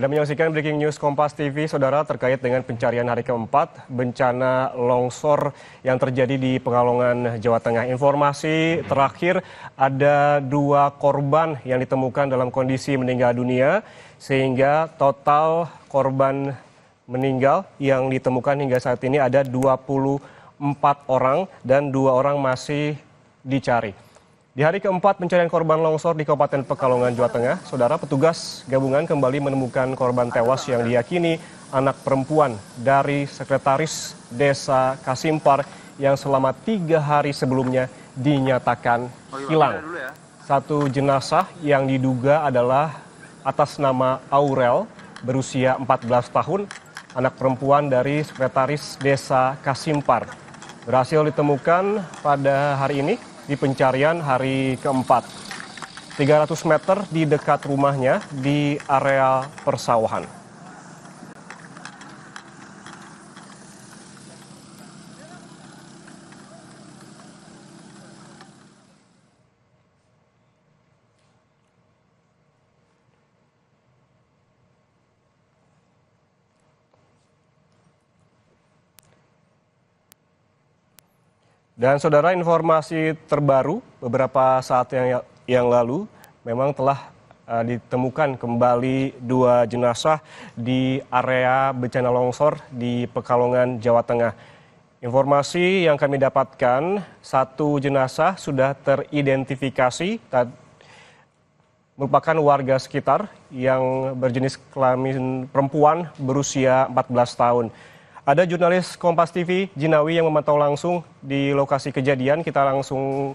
Anda menyaksikan Breaking News Kompas TV, Saudara, terkait dengan pencarian hari keempat bencana longsor yang terjadi di Pekalongan, Jawa Tengah. Informasi terakhir, ada 2 korban yang ditemukan dalam kondisi meninggal dunia, sehingga total korban meninggal yang ditemukan hingga saat ini ada 24 orang dan 2 orang masih dicari. Di hari keempat pencarian korban longsor di Kabupaten Pekalongan, Jawa Tengah, Saudara, petugas gabungan kembali menemukan korban tewas yang diyakini anak perempuan dari sekretaris Desa Kasimpar yang selama 3 hari sebelumnya dinyatakan hilang. Satu jenazah yang diduga adalah atas nama Aurel, berusia 14 tahun, anak perempuan dari sekretaris Desa Kasimpar. Berhasil ditemukan pada hari ini di pencarian hari keempat, 300 meter di dekat rumahnya di area persawahan. Dan Saudara, informasi terbaru beberapa saat yang lalu memang telah ditemukan kembali 2 jenazah di area bencana longsor di Pekalongan, Jawa Tengah. Informasi yang kami dapatkan, 1 jenazah sudah teridentifikasi merupakan warga sekitar yang berjenis kelamin perempuan berusia 14 tahun. Ada jurnalis Kompas TV, Jinawi, yang memantau langsung di lokasi kejadian. Kita langsung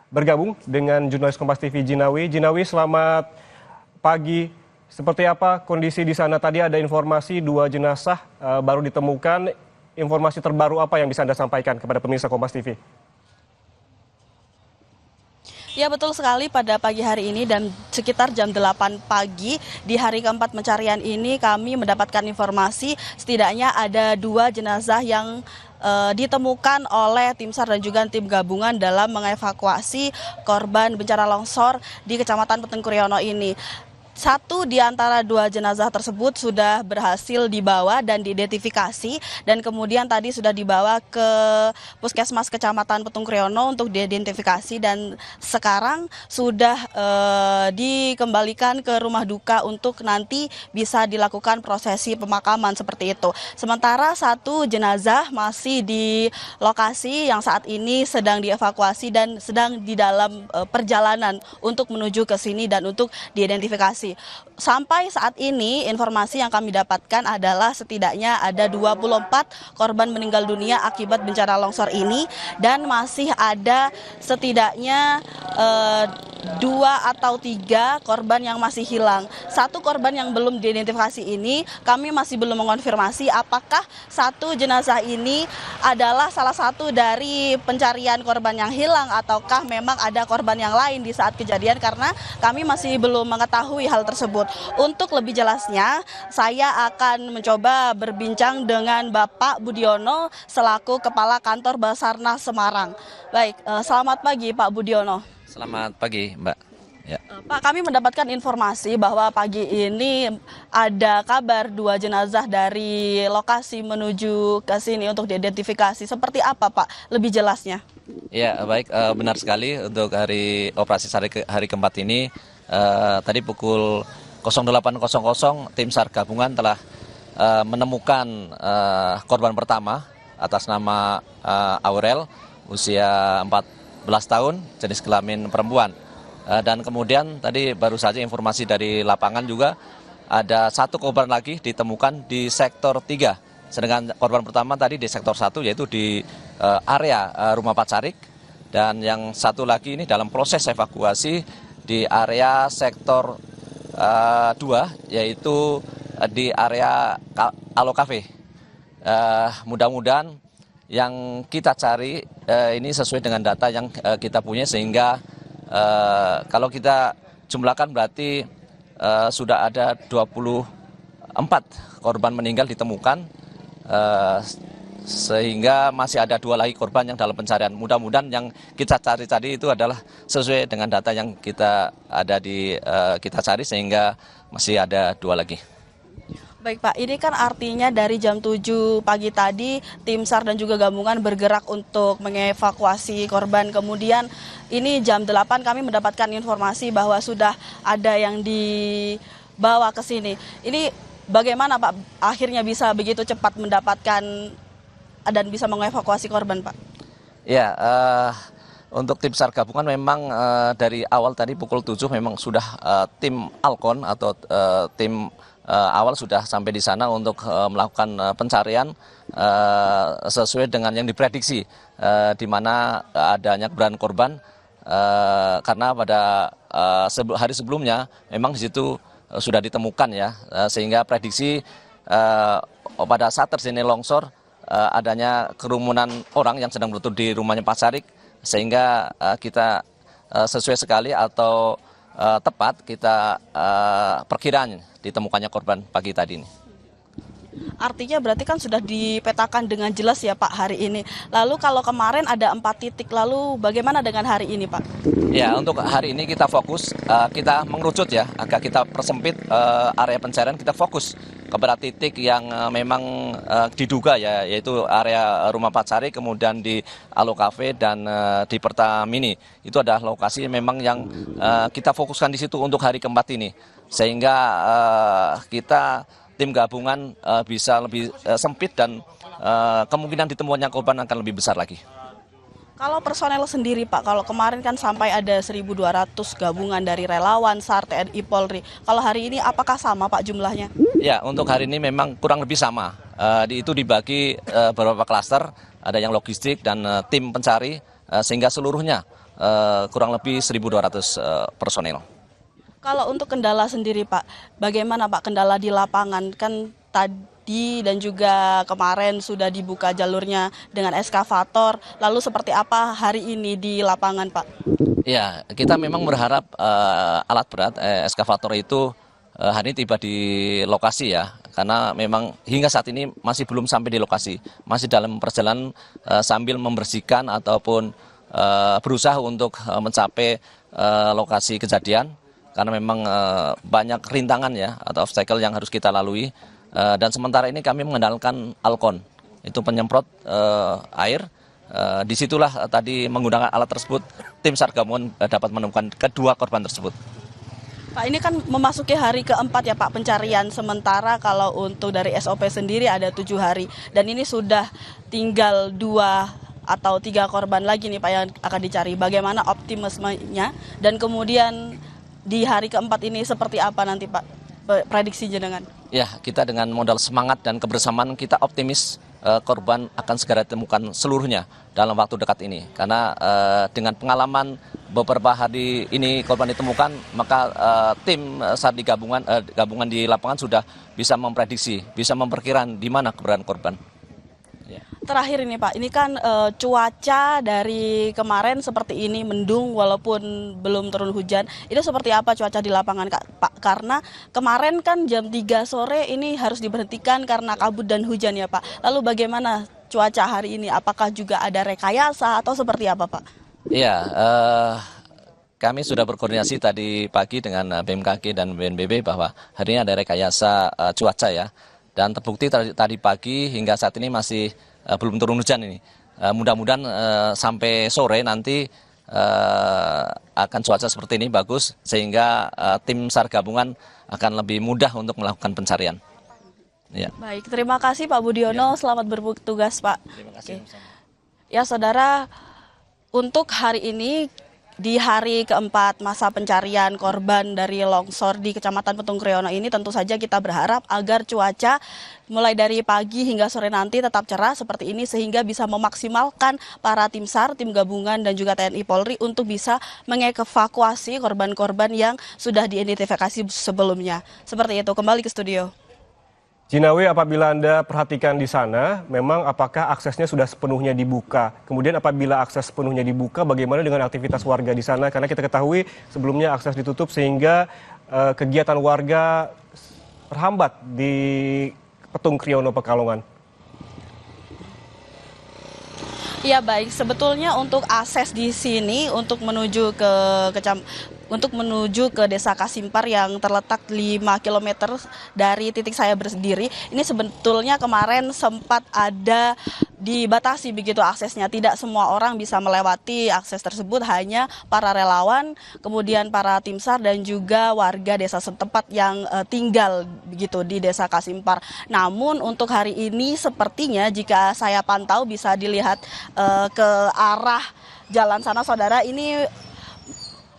bergabung dengan jurnalis Kompas TV, Jinawi. Jinawi, selamat pagi. Seperti apa kondisi di sana? Tadi ada informasi 2 jenazah baru ditemukan. Informasi terbaru apa yang bisa Anda sampaikan kepada pemirsa Kompas TV? Ya, betul sekali, pada pagi hari ini dan sekitar jam 8 pagi di hari keempat pencarian ini kami mendapatkan informasi setidaknya ada 2 jenazah yang ditemukan oleh tim SAR dan juga tim gabungan dalam mengevakuasi korban bencana longsor di Kecamatan Petengkuriono ini. 1 di antara 2 jenazah tersebut sudah berhasil dibawa dan diidentifikasi, dan kemudian tadi sudah dibawa ke Puskesmas Kecamatan Petengkuriono untuk diidentifikasi, dan sekarang sudah dikembalikan ke rumah duka untuk nanti bisa dilakukan prosesi pemakaman seperti itu. Sementara 1 jenazah masih di lokasi yang saat ini sedang dievakuasi dan sedang di dalam perjalanan untuk menuju ke sini dan untuk diidentifikasi. Sampai saat ini informasi yang kami dapatkan adalah setidaknya ada 24 korban meninggal dunia akibat bencana longsor ini, dan masih ada setidaknya 2 atau 3 korban yang masih hilang. 1 korban yang belum diidentifikasi ini kami masih belum mengonfirmasi apakah 1 jenazah ini adalah salah satu dari pencarian korban yang hilang ataukah memang ada korban yang lain di saat kejadian, karena kami masih belum mengetahui hal tersebut. Untuk lebih jelasnya, saya akan mencoba berbincang dengan Bapak Budiono selaku Kepala Kantor Basarnas Semarang. Baik, selamat pagi Pak Budiono. Selamat pagi, Mbak. Ya. Pak, kami mendapatkan informasi bahwa pagi ini ada kabar 2 jenazah dari lokasi menuju ke sini untuk diidentifikasi. Seperti apa, Pak? Lebih jelasnya. Ya, baik, benar sekali untuk operasi hari keempat ini. Tadi pukul 08.00 tim SAR gabungan telah menemukan korban pertama atas nama Aurel, usia 14 tahun, jenis kelamin perempuan. Dan kemudian tadi baru saja informasi dari lapangan juga ada 1 korban lagi ditemukan di sektor 3. Sedangkan korban pertama tadi di sektor 1, yaitu di area rumah Pacarik. Dan yang 1 lagi ini dalam proses evakuasi di area sektor 2, yaitu di area Alo Cafe. Mudah-mudahan yang kita cari ini sesuai dengan data yang kita punya, sehingga kalau kita jumlahkan berarti sudah ada 24 korban meninggal ditemukan, sehingga masih ada 2 lagi korban yang dalam pencarian. Mudah-mudahan yang kita cari tadi itu adalah sesuai dengan data yang kita cari, sehingga masih ada 2 lagi. Baik Pak, ini kan artinya dari jam 7 pagi tadi tim SAR dan juga gabungan bergerak untuk mengevakuasi korban. Kemudian ini jam 8 kami mendapatkan informasi bahwa sudah ada yang dibawa ke sini. Ini bagaimana Pak akhirnya bisa begitu cepat mendapatkan dan bisa mengevakuasi korban Pak? Ya, untuk tim SAR gabungan memang dari awal tadi pukul 7 memang sudah tim Alkon atau tim awal sudah sampai di sana untuk melakukan pencarian sesuai dengan yang diprediksi, di mana adanya keberadaan korban karena pada hari sebelumnya memang di situ sudah ditemukan ya, sehingga prediksi pada saat terjadi longsor adanya kerumunan orang yang sedang bertutur di rumahnya Pak Sarik, sehingga kita sesuai sekali atau tepat kita perkiraan ditemukannya korban pagi tadi ini. Artinya berarti kan sudah dipetakan dengan jelas ya Pak hari ini. Lalu kalau kemarin ada 4 titik, lalu bagaimana dengan hari ini Pak? Ya, untuk hari ini kita fokus, kita mengerucut ya, agak kita persempit area pencarian, kita fokus kepada titik yang memang diduga ya, yaitu area rumah Pak Sari, kemudian di Alo Cafe dan di Pertamini. Itu adalah lokasi memang yang kita fokuskan di situ untuk hari keempat ini, sehingga kita tim gabungan bisa lebih sempit dan kemungkinan ditemukannya korban akan lebih besar lagi. Kalau personel sendiri Pak, kalau kemarin kan sampai ada 1.200 gabungan dari relawan, SAR, TNI, Polri. Kalau hari ini apakah sama Pak jumlahnya? Ya, untuk hari ini memang kurang lebih sama. Itu dibagi beberapa klaster, ada yang logistik dan tim pencari, sehingga seluruhnya kurang lebih 1.200 personel. Kalau untuk kendala sendiri Pak, bagaimana Pak kendala di lapangan? Kan tadi dan juga kemarin sudah dibuka jalurnya dengan eskavator, lalu seperti apa hari ini di lapangan Pak? Ya, kita memang berharap alat berat, eskavator itu hari ini tiba di lokasi ya, karena memang hingga saat ini masih belum sampai di lokasi, masih dalam perjalanan sambil membersihkan ataupun berusaha untuk mencapai lokasi kejadian. Karena memang banyak rintangan ya atau obstacle yang harus kita lalui, dan sementara ini kami mengandalkan Alkon, itu penyemprot air. Disitulah tadi menggunakan alat tersebut tim SAR gabungan dapat menemukan kedua korban tersebut. Pak, ini kan memasuki hari keempat ya Pak pencarian, sementara kalau untuk dari SOP sendiri ada 7 hari dan ini sudah tinggal 2 atau 3 korban lagi nih Pak yang akan dicari. Bagaimana optimismenya dan kemudian di hari keempat ini seperti apa nanti Pak prediksi jenengan? Ya, kita dengan modal semangat dan kebersamaan kita optimis korban akan segera ditemukan seluruhnya dalam waktu dekat ini. Karena dengan pengalaman beberapa hari ini korban ditemukan, maka tim SAR di gabungan di lapangan sudah bisa memprediksi, bisa memperkirakan di mana keberadaan korban. Terakhir ini Pak, ini kan cuaca dari kemarin seperti ini mendung walaupun belum turun hujan. Itu seperti apa cuaca di lapangan Pak? Karena kemarin kan jam 3 sore ini harus diberhentikan karena kabut dan hujan ya Pak. Lalu bagaimana cuaca hari ini? Apakah juga ada rekayasa atau seperti apa Pak? Iya, kami sudah berkoordinasi tadi pagi dengan BMKG dan BNPB bahwa hari ini ada rekayasa cuaca ya. Dan terbukti tadi pagi hingga saat ini masih belum turun hujan ini. Mudah-mudahan sampai sore nanti akan cuaca seperti ini bagus, sehingga tim SAR gabungan akan lebih mudah untuk melakukan pencarian. Ya. Baik, terima kasih Pak Budiono, selamat bertugas Pak. Terima kasih. Ya saudara, untuk hari ini di hari keempat masa pencarian korban dari longsor di Kecamatan Petung Kriono ini, tentu saja kita berharap agar cuaca mulai dari pagi hingga sore nanti tetap cerah seperti ini sehingga bisa memaksimalkan para tim SAR, tim gabungan dan juga TNI Polri untuk bisa mengevakuasi korban-korban yang sudah diidentifikasi sebelumnya. Seperti itu, kembali ke studio. Jinawi, apabila Anda perhatikan di sana, memang apakah aksesnya sudah sepenuhnya dibuka? Kemudian apabila akses sepenuhnya dibuka, bagaimana dengan aktivitas warga di sana? Karena kita ketahui sebelumnya akses ditutup sehingga kegiatan warga terhambat di Petung Kriono, Pekalongan. Iya baik, sebetulnya untuk akses di sini untuk menuju ke Desa Kasimpar yang terletak 5 kilometer dari titik saya berdiri, ini sebetulnya kemarin sempat ada dibatasi begitu aksesnya. Tidak semua orang bisa melewati akses tersebut, hanya para relawan, kemudian para tim SAR dan juga warga desa setempat yang tinggal begitu di Desa Kasimpar. Namun untuk hari ini sepertinya jika saya pantau bisa dilihat ke arah jalan sana saudara, ini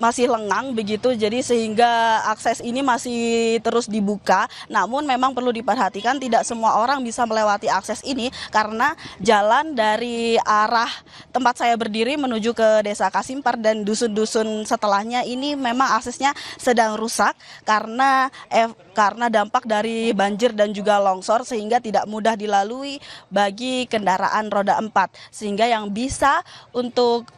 masih lengang begitu, jadi sehingga akses ini masih terus dibuka. Namun memang perlu diperhatikan tidak semua orang bisa melewati akses ini karena jalan dari arah tempat saya berdiri menuju ke Desa Kasimpar dan dusun-dusun setelahnya ini memang aksesnya sedang rusak karena dampak dari banjir dan juga longsor, sehingga tidak mudah dilalui bagi kendaraan roda 4, sehingga yang bisa untuk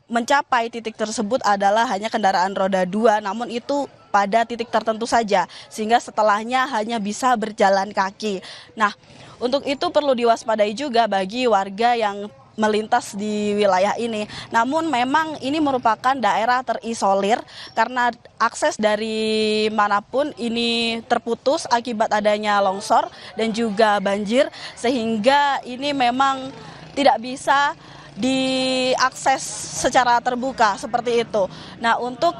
mencapai titik tersebut adalah hanya kendaraan roda 2, namun itu pada titik tertentu saja, sehingga setelahnya hanya bisa berjalan kaki. Nah, untuk itu perlu diwaspadai juga bagi warga yang melintas di wilayah ini. Namun memang ini merupakan daerah terisolir karena akses dari manapun ini terputus akibat adanya longsor dan juga banjir, sehingga ini memang tidak bisa diakses secara terbuka seperti itu. Nah, untuk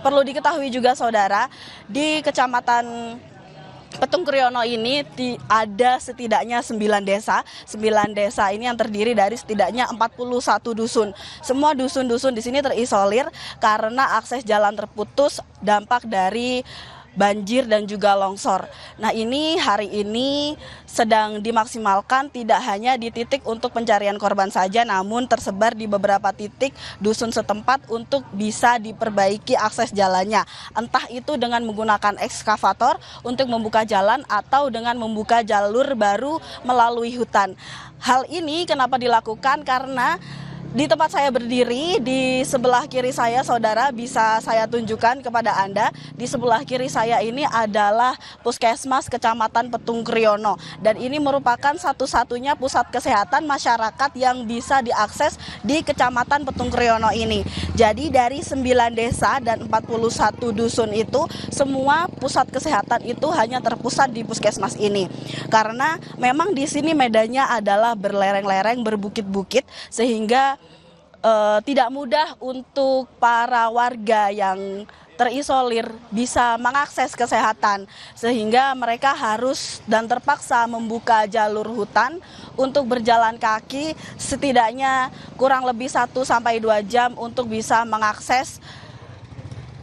perlu diketahui juga saudara, di Kecamatan Petung Kriono ini ada setidaknya 9 desa. 9 desa ini yang terdiri dari setidaknya 41 dusun. Semua dusun-dusun di sini terisolir karena akses jalan terputus dampak dari banjir dan juga longsor. Nah, ini hari ini sedang dimaksimalkan tidak hanya di titik untuk pencarian korban saja, namun tersebar di beberapa titik dusun setempat untuk bisa diperbaiki akses jalannya. Entah itu dengan menggunakan ekskavator untuk membuka jalan atau dengan membuka jalur baru melalui hutan. Hal ini kenapa dilakukan? Karena di tempat saya berdiri, di sebelah kiri saya, saudara, bisa saya tunjukkan kepada Anda. Di sebelah kiri saya ini adalah Puskesmas Kecamatan Petung Kriono. Dan ini merupakan satu-satunya pusat kesehatan masyarakat yang bisa diakses di Kecamatan Petung Kriono ini. Jadi dari 9 desa dan 41 dusun itu, semua pusat kesehatan itu hanya terpusat di Puskesmas ini. Karena memang di sini medannya adalah berlereng-lereng, berbukit-bukit, sehingga tidak mudah untuk para warga yang terisolir bisa mengakses kesehatan, sehingga mereka harus dan terpaksa membuka jalur hutan untuk berjalan kaki setidaknya kurang lebih 1 sampai 2 jam untuk bisa mengakses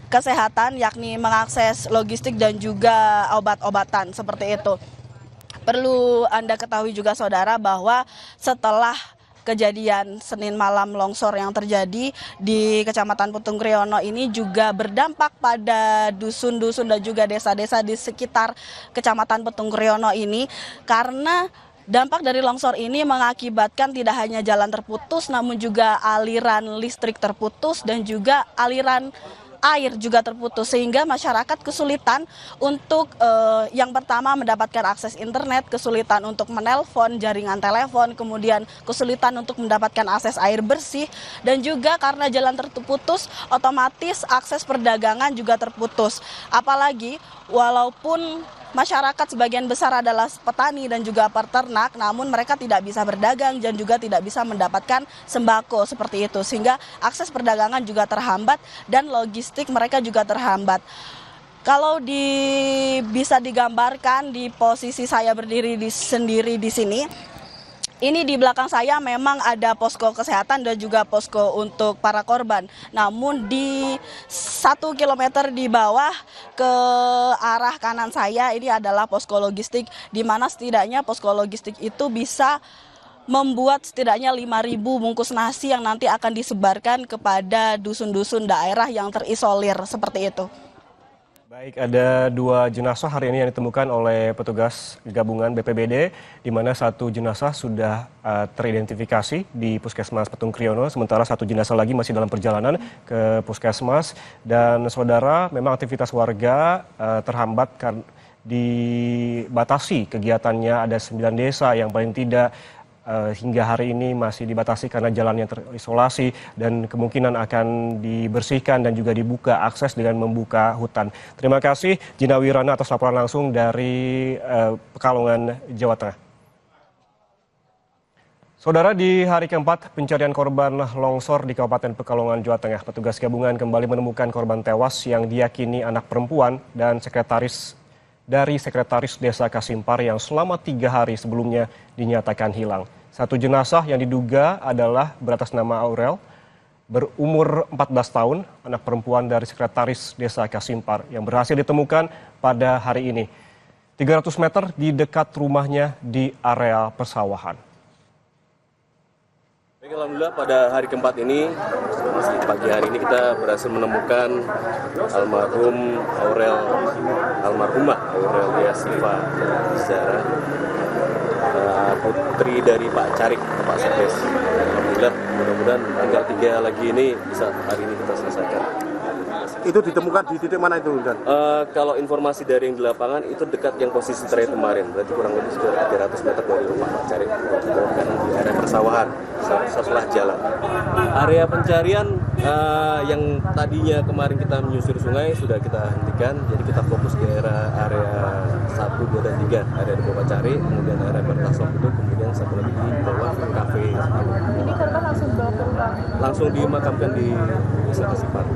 kesehatan, yakni mengakses logistik dan juga obat-obatan seperti itu. Perlu Anda ketahui juga saudara bahwa setelah kejadian Senin malam longsor yang terjadi di Kecamatan Petung Kriono ini juga berdampak pada dusun-dusun dan juga desa-desa di sekitar Kecamatan Petung Kriono ini, karena dampak dari longsor ini mengakibatkan tidak hanya jalan terputus namun juga aliran listrik terputus dan juga aliran air juga terputus, sehingga masyarakat kesulitan untuk yang pertama mendapatkan akses internet, kesulitan untuk menelpon jaringan telepon, kemudian kesulitan untuk mendapatkan akses air bersih, dan juga karena jalan terputus otomatis akses perdagangan juga terputus. Apalagi walaupun masyarakat sebagian besar adalah petani dan juga peternak, namun mereka tidak bisa berdagang dan juga tidak bisa mendapatkan sembako seperti itu, sehingga akses perdagangan juga terhambat dan logistik mereka juga terhambat. Kalau bisa digambarkan di posisi saya berdiri sendiri di sini, ini di belakang saya memang ada posko kesehatan dan juga posko untuk para korban. Namun di 1 kilometer di bawah ke arah kanan saya ini adalah posko logistik, di mana setidaknya posko logistik itu bisa membuat setidaknya 5.000 bungkus nasi yang nanti akan disebarkan kepada dusun-dusun daerah yang terisolir seperti itu. Baik, ada 2 jenazah hari ini yang ditemukan oleh petugas gabungan BPBD, di mana 1 jenazah sudah teridentifikasi di Puskesmas Petung Kriono, sementara 1 jenazah lagi masih dalam perjalanan ke Puskesmas. Dan saudara, memang aktivitas warga terhambat karena dibatasi kegiatannya. Ada 9 desa yang paling tidak hingga hari ini masih dibatasi karena jalannya terisolasi dan kemungkinan akan dibersihkan dan juga dibuka akses dengan membuka hutan. Terima kasih Gina Wirana atas laporan langsung dari Pekalongan, Jawa Tengah. Saudara, di hari keempat pencarian korban longsor di Kabupaten Pekalongan, Jawa Tengah, petugas gabungan kembali menemukan korban tewas yang diyakini anak perempuan dan sekretaris Desa Kasimpar yang selama 3 hari sebelumnya dinyatakan hilang. Satu jenazah yang diduga adalah beratas nama Aurel, berumur 14 tahun, anak perempuan dari sekretaris Desa Kasimpar yang berhasil ditemukan pada hari ini. 300 meter di dekat rumahnya di area persawahan. Baik, alhamdulillah pada hari keempat ini, pagi hari ini kita berhasil menemukan almarhumah Aurelia Siva Zara, putri dari Pak Carik, Pak Sekdes. Alhamdulillah, mudah-mudahan tanggal 3 lagi ini bisa hari ini kita selesaikan. Itu ditemukan di titik mana itu, Dan? Kalau informasi dari yang di lapangan itu dekat yang posisi terakhir kemarin, berarti kurang lebih sekitar 300 meter dari rumah Pak Carik, ditemukan di area persawahan setelah jalan. Area pencarian yang tadinya kemarin kita menyusur sungai sudah kita hentikan, jadi kita fokus di area 1, 2, dan 3, area di bawah Pak Carik, kemudian area Bertasok itu, kemudian satu lagi di bawah kafe. Ini korban langsung dibawa ke rumah? Langsung dimakamkan di Desa Kasimpar.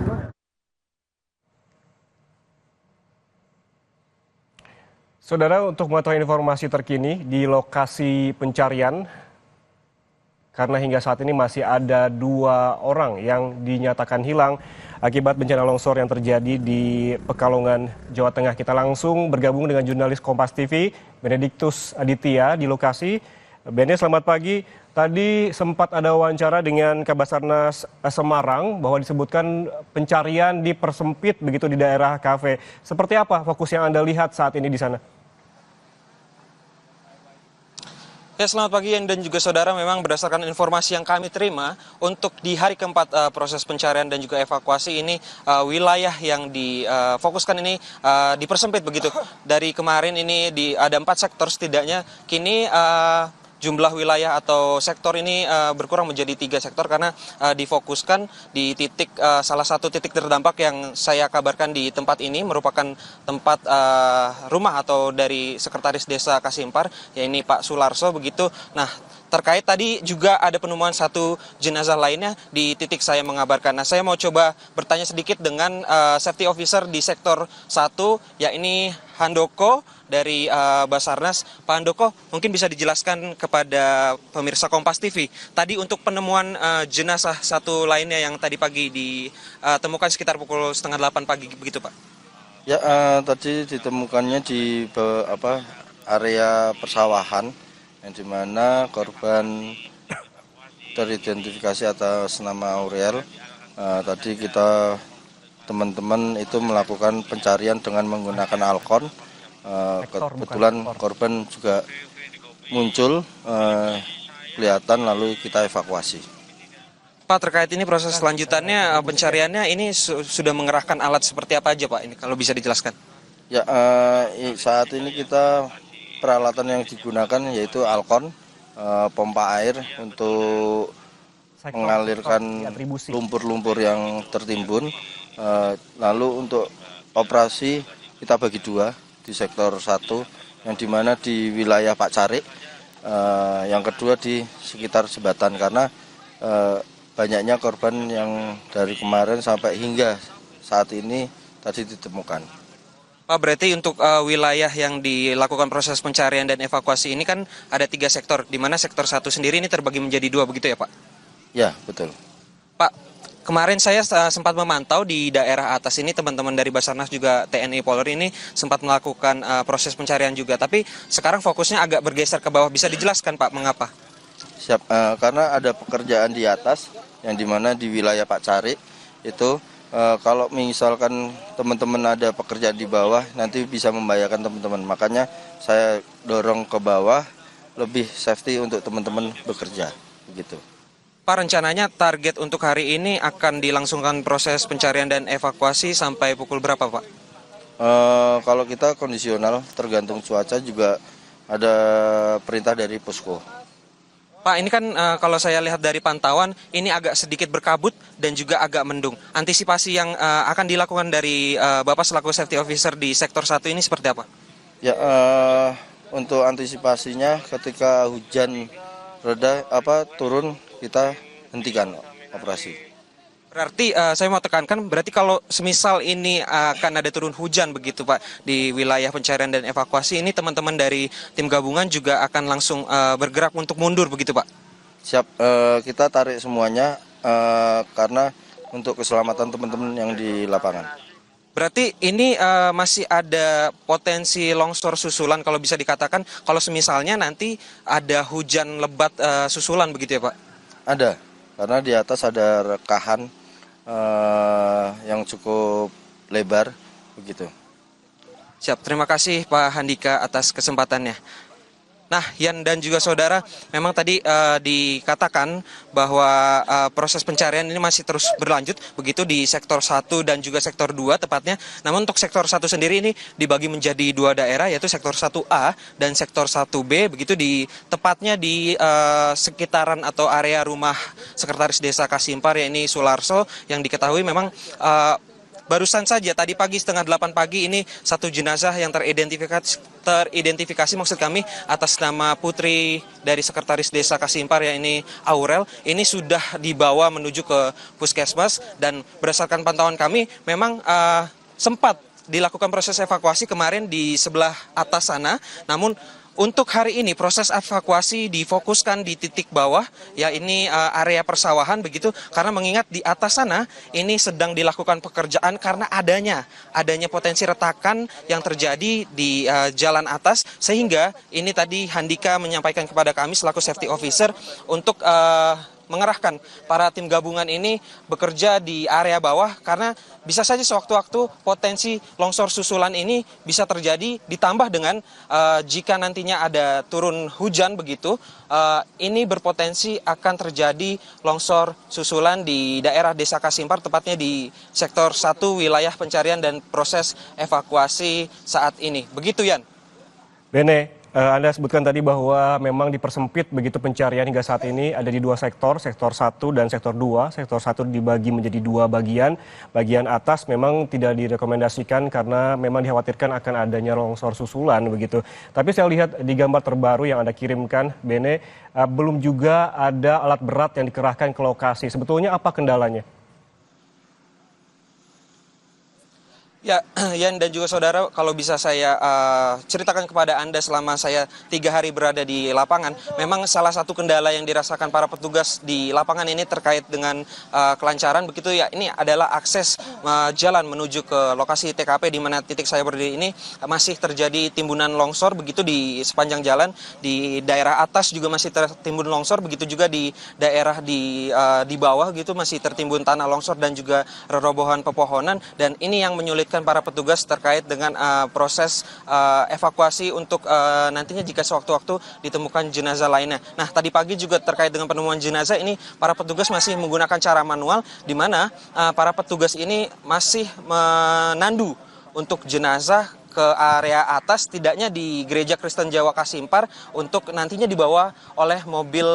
Saudara, untuk mengetahui informasi terkini di lokasi pencarian, karena hingga saat ini masih ada 2 orang yang dinyatakan hilang akibat bencana longsor yang terjadi di Pekalongan, Jawa Tengah. Kita langsung bergabung dengan jurnalis Kompas TV, Benediktus Aditya di lokasi. Bene, selamat pagi. Tadi sempat ada wawancara dengan Kabasarnas Semarang bahwa disebutkan pencarian dipersempit begitu di daerah kafe. Seperti apa fokus yang Anda lihat saat ini di sana? Ya, selamat pagi dan juga saudara, memang berdasarkan informasi yang kami terima untuk di hari keempat proses pencarian dan juga evakuasi ini wilayah yang difokuskan ini dipersempit begitu. Dari kemarin ini ada 4 sektor setidaknya, kini jumlah wilayah atau sektor ini berkurang menjadi 3 sektor karena difokuskan di titik salah satu titik terdampak yang saya kabarkan di tempat ini merupakan tempat rumah atau dari sekretaris Desa Kasimpar, yaitu Pak Sularso begitu. Nah, terkait tadi juga ada penemuan satu jenazah lainnya di titik saya mengabarkan. Nah, saya mau coba bertanya sedikit dengan safety officer di sektor 1, yakni Handoko dari Basarnas. Pak Handoko, mungkin bisa dijelaskan kepada pemirsa Kompas TV. Tadi untuk penemuan jenazah satu lainnya yang tadi pagi ditemukan sekitar pukul 7:30 pagi begitu, Pak? Ya, tadi ditemukannya di area persawahan, yang dimana korban teridentifikasi atas nama Aurel. Tadi kita teman-teman itu melakukan pencarian dengan menggunakan Alkon. Kebetulan korban juga muncul kelihatan, lalu kita evakuasi. Pak, terkait ini proses selanjutannya pencariannya ini sudah mengerahkan alat seperti apa aja, Pak? Ini kalau bisa dijelaskan. Ya, saat ini kita peralatan yang digunakan yaitu Alkon, pompa air untuk mengalirkan lumpur-lumpur yang tertimbun. Lalu untuk operasi kita bagi 2 di sektor 1, yang dimana di wilayah Pak Carik, yang kedua di sekitar jembatan, karena banyaknya korban yang dari kemarin sampai hingga saat ini tadi ditemukan. Pak, berarti untuk wilayah yang dilakukan proses pencarian dan evakuasi ini kan ada 3 sektor, di mana sektor 1 sendiri ini terbagi menjadi 2 begitu ya, Pak? Ya, betul. Pak, kemarin saya sempat memantau di daerah atas ini teman-teman dari Basarnas juga TNI Polri ini sempat melakukan proses pencarian juga, tapi sekarang fokusnya agak bergeser ke bawah. Bisa dijelaskan, Pak, mengapa? Siap, karena ada pekerjaan di atas, yang dimana di wilayah Pak Carik itu kalau misalkan teman-teman ada pekerjaan di bawah nanti bisa membahayakan teman-teman. Makanya saya dorong ke bawah, lebih safety untuk teman-teman bekerja begitu. Pak, rencananya target untuk hari ini akan dilangsungkan proses pencarian dan evakuasi sampai pukul berapa, Pak? Kalau kita kondisional, tergantung cuaca, juga ada perintah dari posko. Pak, ini kan kalau saya lihat dari pantauan, ini agak sedikit berkabut dan juga agak mendung. Antisipasi yang akan dilakukan dari Bapak selaku safety officer di sektor 1 ini seperti apa? Ya, untuk antisipasinya ketika hujan turun kita hentikan operasi. Berarti saya mau tekankan, berarti kalau semisal ini akan ada turun hujan begitu Pak di wilayah pencarian dan evakuasi, ini teman-teman dari tim gabungan juga akan langsung bergerak untuk mundur begitu Pak? Siap, kita tarik semuanya karena untuk keselamatan teman-teman yang di lapangan. Berarti ini masih ada potensi longsor susulan kalau bisa dikatakan, kalau semisalnya nanti ada hujan lebat susulan begitu ya Pak? Ada, karena di atas ada rekahan yang cukup lebar begitu. Siap, terima kasih Pak Handika atas kesempatannya. Nah, Yan dan juga saudara, memang tadi dikatakan bahwa proses pencarian ini masih terus berlanjut, begitu di sektor 1 dan juga sektor 2 tepatnya. Namun untuk sektor 1 sendiri ini dibagi menjadi 2 daerah, yaitu sektor 1A dan sektor 1B, begitu tepatnya di sekitaran atau area rumah Sekretaris Desa Kasimpar, yakni Sularso, yang diketahui memang barusan saja tadi pagi setengah 8 pagi ini satu jenazah yang teridentifikasi maksud kami atas nama putri dari Sekretaris Desa Kasimpar yakni Aurel ini sudah dibawa menuju ke puskesmas, dan berdasarkan pantauan kami memang sempat dilakukan proses evakuasi kemarin di sebelah atas sana, namun untuk hari ini proses evakuasi difokuskan di titik bawah, ya ini area persawahan begitu, karena mengingat di atas sana ini sedang dilakukan pekerjaan karena adanya potensi retakan yang terjadi di jalan atas, sehingga ini tadi Handika menyampaikan kepada kami selaku safety officer untuk mengerahkan para tim gabungan ini bekerja di area bawah, karena bisa saja sewaktu-waktu potensi longsor susulan ini bisa terjadi, ditambah dengan jika nantinya ada turun hujan begitu, ini berpotensi akan terjadi longsor susulan di daerah Desa Kasimpar, tepatnya di sektor 1 wilayah pencarian dan proses evakuasi saat ini. Begitu Yan. Bene, Anda sebutkan tadi bahwa memang dipersempit begitu pencarian hingga saat ini ada di 2 sektor 1 dan sektor 2. Sektor 1 dibagi menjadi 2 bagian. Bagian atas memang tidak direkomendasikan karena memang dikhawatirkan akan adanya longsor susulan begitu. Tapi saya lihat di gambar terbaru yang Anda kirimkan, Bene, belum juga ada alat berat yang dikerahkan ke lokasi. Sebetulnya apa kendalanya? Ya, Yan dan juga saudara, kalau bisa saya ceritakan kepada Anda selama saya 3 hari berada di lapangan, memang salah satu kendala yang dirasakan para petugas di lapangan ini terkait dengan kelancaran begitu ya, ini adalah akses jalan menuju ke lokasi TKP di mana titik saya berdiri ini masih terjadi timbunan longsor begitu di sepanjang jalan, di daerah atas juga masih tertimbun longsor, begitu juga di daerah di bawah gitu masih tertimbun tanah longsor dan juga rerombohan pepohonan, dan ini yang menyulitkan para petugas terkait dengan proses evakuasi untuk nantinya jika sewaktu-waktu ditemukan jenazah lainnya. Nah, tadi pagi juga terkait dengan penemuan jenazah ini para petugas masih menggunakan cara manual, di mana para petugas ini masih menandu untuk jenazah ke area atas, tidaknya di Gereja Kristen Jawa Kasimpar, untuk nantinya dibawa oleh mobil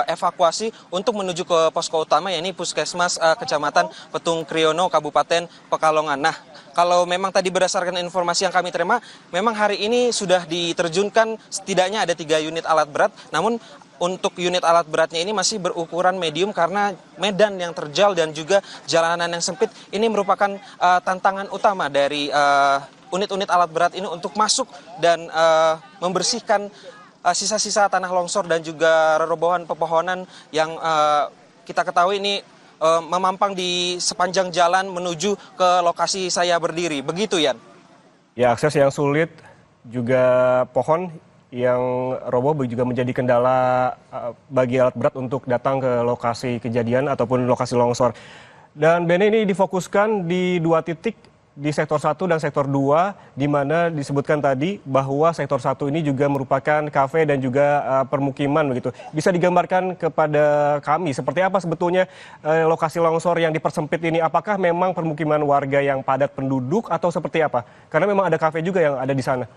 evakuasi untuk menuju ke posko utama, yakni Puskesmas Kecamatan Petung Kriono, Kabupaten Pekalongan. Nah, kalau memang tadi berdasarkan informasi yang kami terima, memang hari ini sudah diterjunkan setidaknya ada 3 unit alat berat, namun untuk unit alat beratnya ini masih berukuran medium karena medan yang terjal dan juga jalanan yang sempit. Ini merupakan tantangan utama dari unit-unit alat berat ini untuk masuk dan membersihkan sisa-sisa tanah longsor dan juga rerombohan pepohonan yang kita ketahui ini memampang di sepanjang jalan menuju ke lokasi saya berdiri. Begitu, Yan. Ya, akses yang sulit, juga pohon yang roboh juga menjadi kendala bagi alat berat untuk datang ke lokasi kejadian ataupun lokasi longsor. Dan Bene, ini difokuskan di 2 titik, di sektor 1 dan sektor 2, di mana disebutkan tadi bahwa sektor 1 ini juga merupakan kafe dan juga permukiman begitu. Bisa digambarkan kepada kami seperti apa sebetulnya lokasi longsor yang dipersempit ini? Apakah memang permukiman warga yang padat penduduk atau seperti apa? Karena memang ada kafe juga yang ada di sana.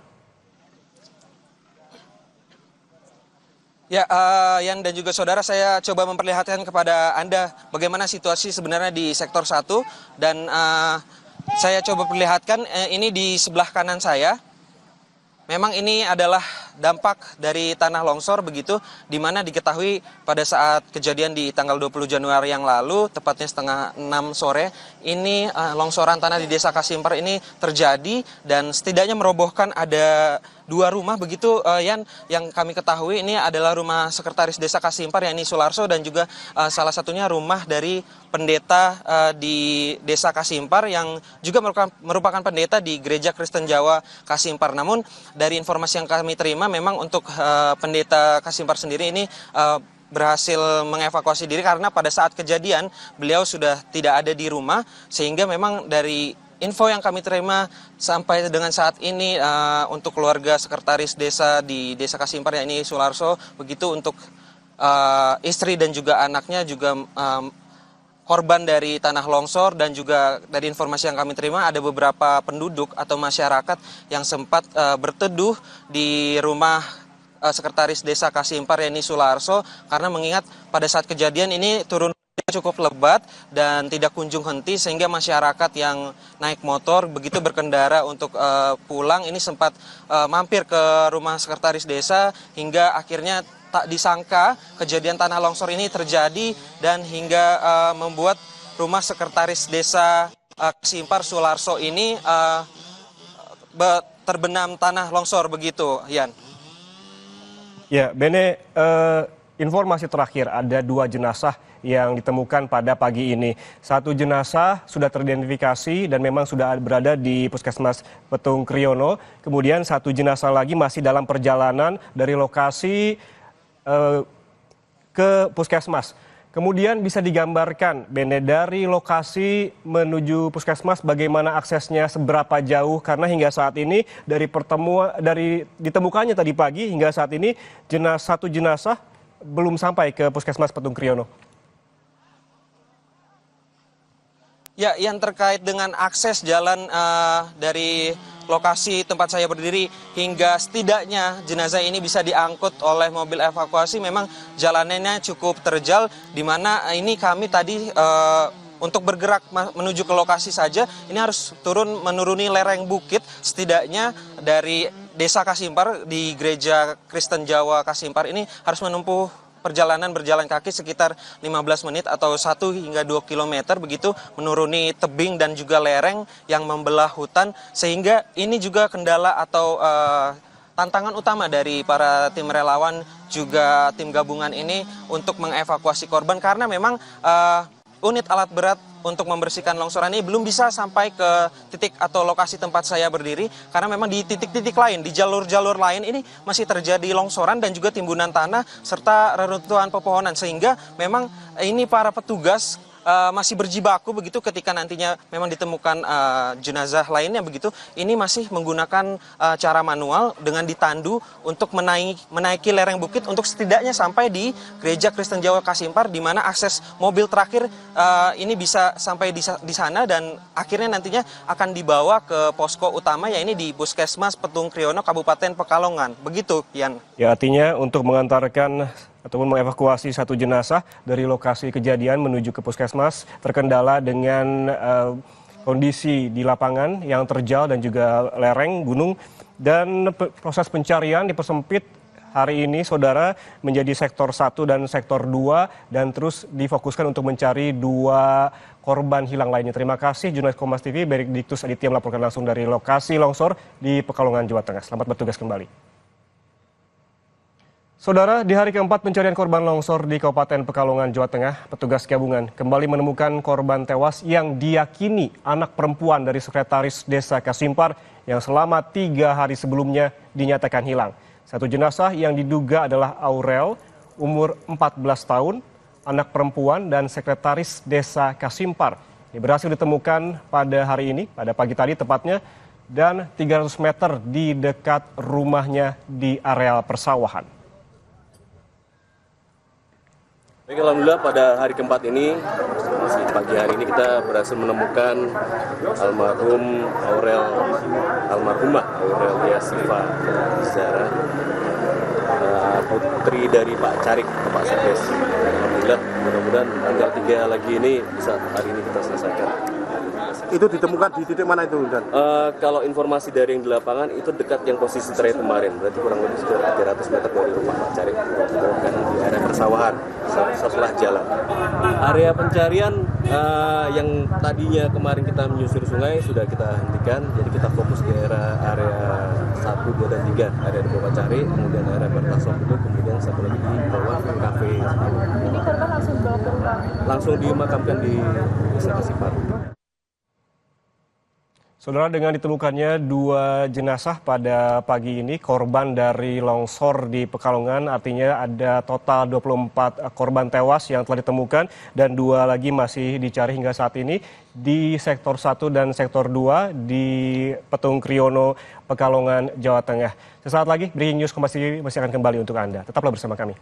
Ya, Yan dan juga saudara, saya coba memperlihatkan kepada Anda bagaimana situasi sebenarnya di sektor 1 dan saya coba perlihatkan ini di sebelah kanan saya. Memang ini adalah dampak dari tanah longsor begitu, di mana diketahui pada saat kejadian di tanggal 20 Januari yang lalu, tepatnya setengah 6 sore, ini longsoran tanah di Desa Kasimpar ini terjadi dan setidaknya merobohkan ada 2 rumah begitu, Yan, yang kami ketahui ini adalah rumah sekretaris Desa Kasimpar yakni Sularso dan juga salah satunya rumah dari pendeta di Desa Kasimpar yang juga merupakan pendeta di Gereja Kristen Jawa Kasimpar. Namun dari informasi yang kami terima memang untuk pendeta Kasimpar sendiri ini berhasil mengevakuasi diri karena pada saat kejadian beliau sudah tidak ada di rumah, sehingga memang dari info yang kami terima sampai dengan saat ini untuk keluarga sekretaris desa di Desa Kasimpar yakni Sularso begitu, untuk istri dan juga anaknya juga korban dari tanah longsor, dan juga dari informasi yang kami terima ada beberapa penduduk atau masyarakat yang sempat berteduh di rumah sekretaris Desa Kasimpar yakni Sularso karena mengingat pada saat kejadian ini turun cukup lebat dan tidak kunjung henti, sehingga masyarakat yang naik motor begitu berkendara untuk pulang ini sempat mampir ke rumah sekretaris desa hingga akhirnya tak disangka kejadian tanah longsor ini terjadi dan hingga membuat rumah sekretaris desa Kasimpar Sularso ini terbenam tanah longsor begitu, Yan. Ya, Bene, informasi terakhir ada 2 jenazah yang ditemukan pada pagi ini. 1 jenazah sudah teridentifikasi dan memang sudah berada di Puskesmas Petung Kriono. Kemudian 1 jenazah lagi masih dalam perjalanan dari lokasi ke Puskesmas. Kemudian bisa digambarkan, Bene, dari lokasi menuju Puskesmas bagaimana aksesnya, seberapa jauh, karena hingga saat ini dari ditemukannya tadi pagi hingga saat ini 1 jenazah belum sampai ke Puskesmas Petung Kriono. Ya, yang terkait dengan akses jalan dari lokasi tempat saya berdiri hingga setidaknya jenazah ini bisa diangkut oleh mobil evakuasi, memang jalanannya cukup terjal, di mana ini kami tadi untuk bergerak menuju ke lokasi saja ini harus menuruni lereng bukit setidaknya dari Desa Kasimpar di Gereja Kristen Jawa Kasimpar ini harus menempuh berjalan kaki sekitar 15 menit atau 1 hingga 2 kilometer begitu, menuruni tebing dan juga lereng yang membelah hutan, sehingga ini juga kendala atau tantangan utama dari para tim relawan juga tim gabungan ini untuk mengevakuasi korban, karena memang unit alat berat untuk membersihkan longsoran ini belum bisa sampai ke titik atau lokasi tempat saya berdiri, karena memang di titik-titik lain, di jalur-jalur lain ini masih terjadi longsoran dan juga timbunan tanah serta reruntuhan pepohonan, sehingga memang ini para petugas masih berjibaku begitu ketika nantinya memang ditemukan jenazah lainnya begitu. Ini masih menggunakan cara manual dengan ditandu untuk menaiki lereng bukit untuk setidaknya sampai di Gereja Kristen Jawa Kasimpar, di mana akses mobil terakhir ini bisa sampai di sana dan akhirnya nantinya akan dibawa ke posko utama, yaitu di Puskesmas Petung Kriono Kabupaten Pekalongan. Begitu, Yan. Ya, artinya untuk mengantarkan ataupun mengevakuasi 1 jenazah dari lokasi kejadian menuju ke Puskesmas terkendala dengan kondisi di lapangan yang terjal dan juga lereng gunung, dan proses pencarian dipersempit hari ini, saudara, menjadi sektor 1 dan sektor 2 dan terus difokuskan untuk mencari 2 korban hilang lainnya. Terima kasih jurnalis Kompas TV Benediktus Aditya melaporkan langsung dari lokasi longsor di Pekalongan, Jawa Tengah. Selamat bertugas kembali. Saudara, di hari keempat pencarian korban longsor di Kabupaten Pekalongan, Jawa Tengah, petugas gabungan kembali menemukan korban tewas yang diyakini anak perempuan dari sekretaris Desa Kasimpar yang selama 3 hari sebelumnya dinyatakan hilang. 1 jenazah yang diduga adalah Aurel, umur 14 tahun, anak perempuan dan sekretaris Desa Kasimpar. Ini berhasil ditemukan pada hari ini, pada pagi tadi tepatnya, dan 300 meter di dekat rumahnya di areal persawahan. Baik, alhamdulillah pada hari keempat ini, masih pagi hari ini kita berhasil menemukan almarhumah Aurel Yasifa Zara. putri dari Pak Carik, Pak Sardes. Alhamdulillah, mudah-mudahan tanggal 3 lagi ini bisa hari ini kita selesaikan. Itu ditemukan di titik mana itu, Dan? Kalau informasi dari yang di lapangan itu dekat yang posisi terakhir kemarin, berarti kurang lebih sekitar 300 meter dari rumah Pak Carik, karena di area persawahan setelah jalan. Area pencarian yang tadinya kemarin kita menyusur sungai sudah kita hentikan, jadi kita fokus di area 1, 2, dan 3, area di bawah Cari, kemudian area Bertasok dulu, kemudian satu lagi di bawah kafe. Jadi korban langsung dibawa ke rumah? Langsung dimakamkan di Desa Kasipar. Saudara, dengan ditemukannya 2 jenazah pada pagi ini, korban dari longsor di Pekalongan, artinya ada total 24 korban tewas yang telah ditemukan dan 2 lagi masih dicari hingga saat ini di sektor 1 dan sektor 2 di Petung Kriono, Pekalongan, Jawa Tengah. Sesaat lagi Breaking News Kompas TV masih akan kembali untuk Anda. Tetaplah bersama kami.